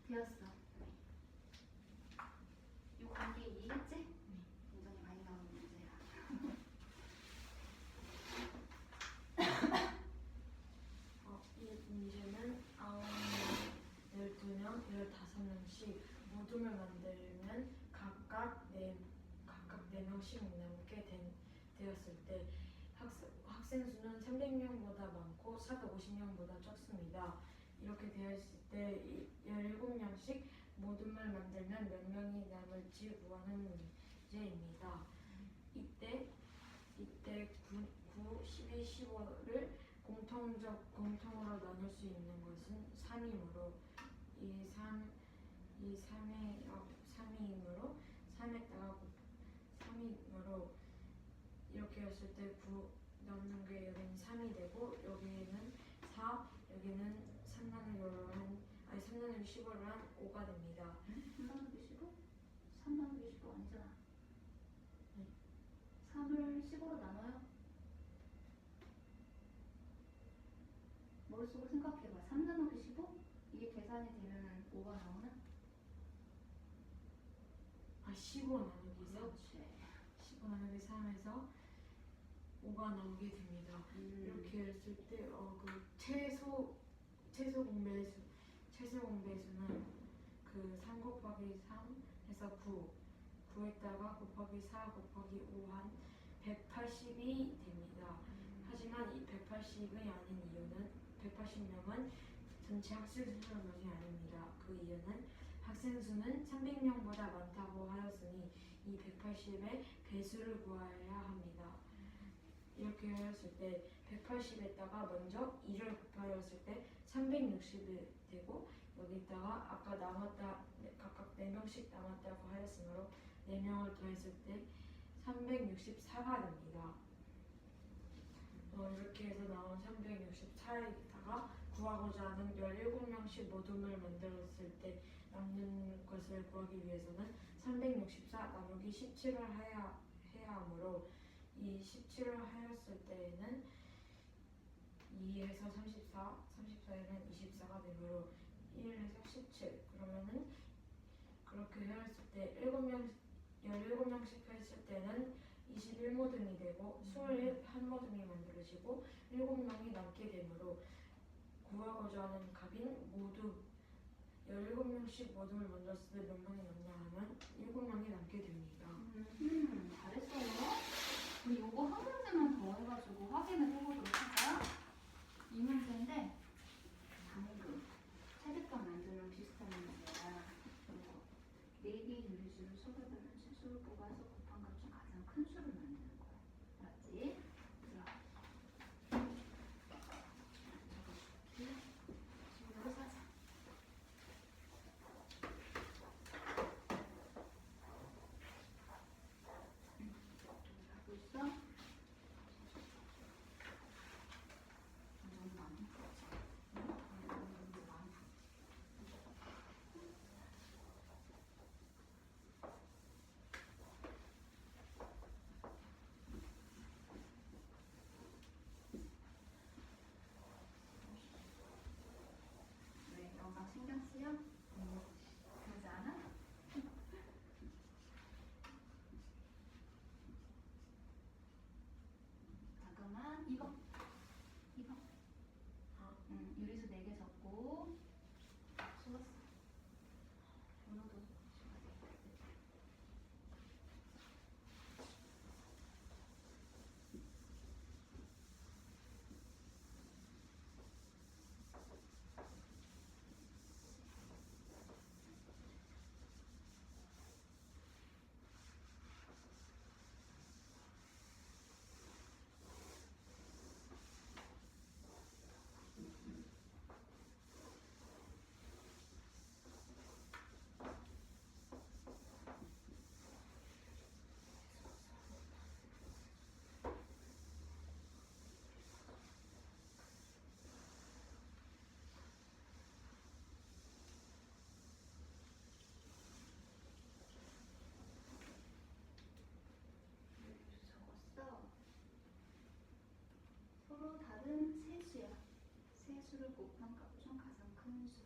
되었어. 이 관계 이해했지? 굉장히 많이 나오는 문제야.
이 문제는 9명, 12명, 15명씩 모둠을 만들면 각각 4명씩 남게 되었을 때 학생 수는 300명보다 많고 450명보다 적습니다. 이렇게 되었을 때 17명씩 모둠을 만들면 몇 명이 남을지 구하는 문제입니다. 이때 9, 12, 15를 공통으로 나눌 수 있는 것은 3이므로 이 3이므로 3이므로 이렇게 했을 때 9 남는 게 여기는 3이 되고 여기는 4 여기는 3 나누기 15를 한 5가 됩니다.
3 나누기 15? 3 나누기 15 아니잖아.
네.
3을 15로 나눠요? 머릿속으로 생각해봐. 3 나누기 15? 이게 계산이 되면 5가 나오나?
15 나누기 3
그렇지.
15 나누기 3에서 5가 나오게 됩니다. 이렇게 했을 때 그 최소 공배수는 그 3 곱하기 3 해서 9에다가 곱하기 4 곱하기 5 한 180이 됩니다. 하지만 이 180이 아닌 이유는 180명은 전체 학생 수는 것이 아닙니다. 그 이유는 학생 수는 300명보다 많다고 하였으니 이 180의 배수를 구해야 합니다. 이렇게 하였을 때 180에다가 먼저 2를 곱하였을 때 360이 되고 여기다가 아까 각각 4명씩 남았다고 하였으므로 4명을 더했을 때 364가 됩니다. 이렇게 해서 나온 364에다가 구하고자 하는 17명씩 모둠을 만들었을 때 남는 것을 구하기 위해서는 364 나누기 17을 해야 하므로 이 17을 하였을 때에는 2에서 34에는 24가 되므로 1에서 17 그러면은 그렇게 하였을 때 17명씩 했을 때는 21모둠이 되고 21모둠이 만들어지고 7명이 남게 되므로 구하고자 하는 값인 모두 17명씩 모둠을 만들었을 때 몇 명이 남냐 하면 7명이 남게 됩니다.
잘했어요. 우리 요거 한 문제만 더 해가지고 확인을 해보도록 하자. 이 문제인데 방금 최대값 다른 세수야. 세수를 곱한 값 중 가장 큰 수.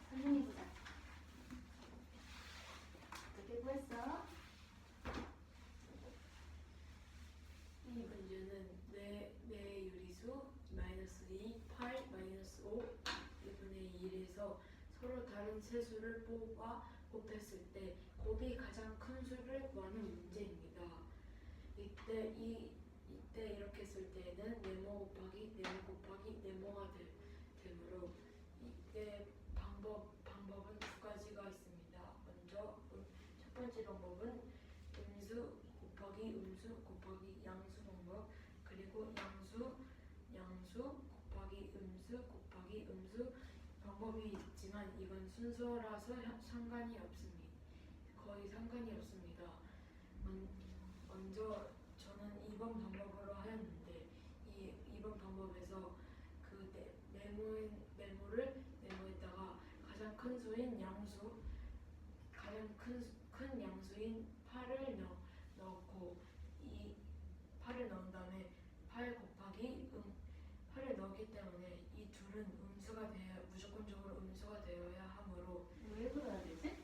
선생님 보자. 어떻게 구했어?
이 문제는 내 유리수 마이너스 2, 8, 마이너스 5, 2분의 1에서 서로 다른 세수를 뽑아 곱했을 때 곱이 가장 큰 수를 구하는 문제입니다. 이때 이렇게 했을 때는 네모 곱하기 네모 곱하기 네모가 되므로 이때 방법은 두 가지가 있습니다. 먼저 첫 번째 방법은 음수 곱하기 음수 곱하기 양수 방법, 그리고 양수 곱하기 음수 곱하기 음수 방법이 있지만 이건 순서라서 상관이 없습니다. 거의 상관이 없습니다. 먼저 저는 2번 방법으로 하였는데 이 2번 방법에서 그 네모에다가 가장 큰 수인 큰 양수인 8을 넣고 이 8을 넣은 다음에 8 곱하기 8을 넣었기 때문에 이 둘은 무조건적으로 음수가 되어야 하므로.
왜 그래야 되지?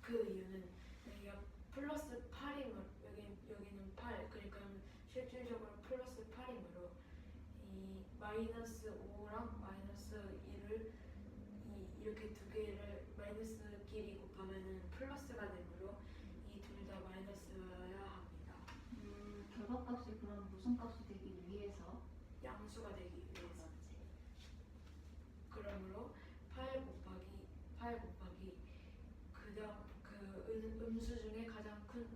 그 이유는 여기가 플러스 8이므로 여기는 8, 그러니까 실질적으로 플러스 8이므로 이 마이너스 5랑 마이너스 1을 이렇게 두 개를 마이너스끼리 곱하면은 플러스가 되므로 이 둘 다 마이너스여야 합니다.
결과값이 그럼 무슨 값이 되기 위해서?
양수가 되기 위해서.
그렇지.
그러므로 8 곱하기 그다음 음수 중에 가장 큰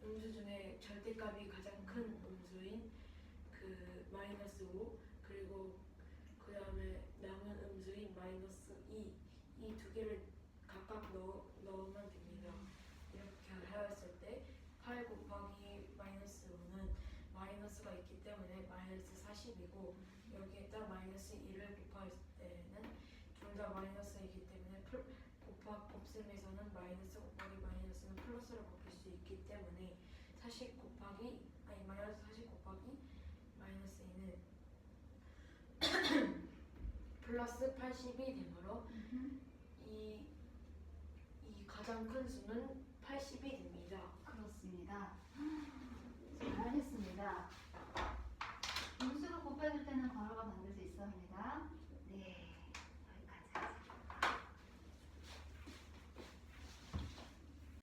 음수 중에 절대값이 가장 큰 음수인 그 마이너스 5 그리고 그 다음에 남은 음수인 마이너스 2 이 두 개를 각각 넣으면 됩니다. 이렇게 하였을 때 8 곱하기 마이너스 5는 마이너스가 있기 때문에 마이너스 40이고 여기에다 마이너스 2를 곱했을 때는 둘 다 마이너스이기 때문에 곱셈에서는 마이너스 곱하기 마이너스는 플러스로 바뀔 수 있기 때문에 마이너스 40 곱하기 마이너스 2는 플러스 80이 되므로 이 가장 큰 수는 80이 됩니다.
그렇습니다. 잘하셨습니다. 음수를 곱해줄 때는 괄호가 반드시 있어야 합니다.